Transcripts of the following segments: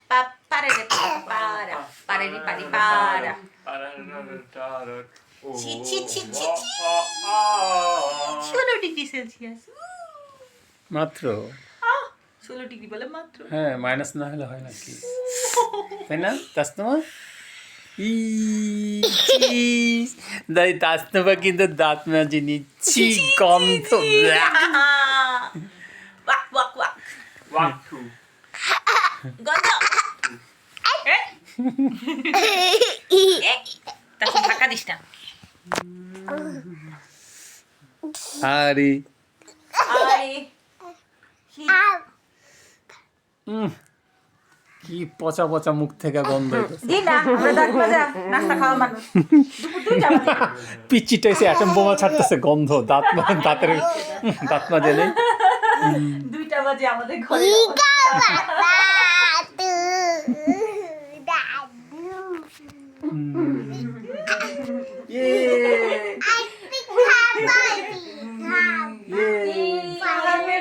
Parere para, pareri pari para. ছি ছি ছি ছি ছি 16 ডিগ্রি সেলসিয়াস মাত্র 16 ডিগ্রি বলে মাত্র হ্যাঁ মাইনাস না হলে হয় নাকি তাই না তাস্তমা দাই তাস্তমা কিন্তু দাঁত মাজি নিচ্ছি গন্ধ ওয়াক ওয়াক ওয়াক Waku. গন্ধ তখন ঢাকা দিস না আরে আরে কি পচা পচা মুখ থেকে গন্ধ দি না আমরা দাঁত মাজা নাস্তা খাওয়া মানুষ দুপুর 2টা বাজে পিচ্চিটা এসে অ্যাটম বোমা ছাড়তেছে গন্ধ দাঁতের দাঁত মাজে নেই 2টা বাজে আমাদের ঘরে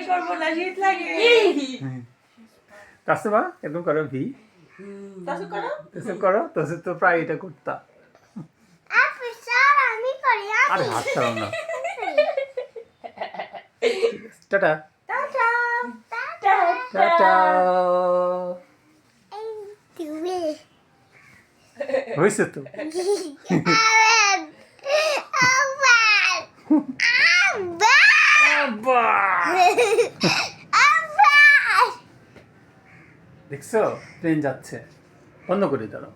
করবো না শীত লাগে তাস্তমা এরকম করো ভি তাসু করো এসব করো তো প্রায় এটা করতা আরে হাত ছাড়াও না টাটা টাটা টাটা হয়েছে তো দেখছো ট্রেন যাচ্ছে বন্ধ করে দাঁড়াও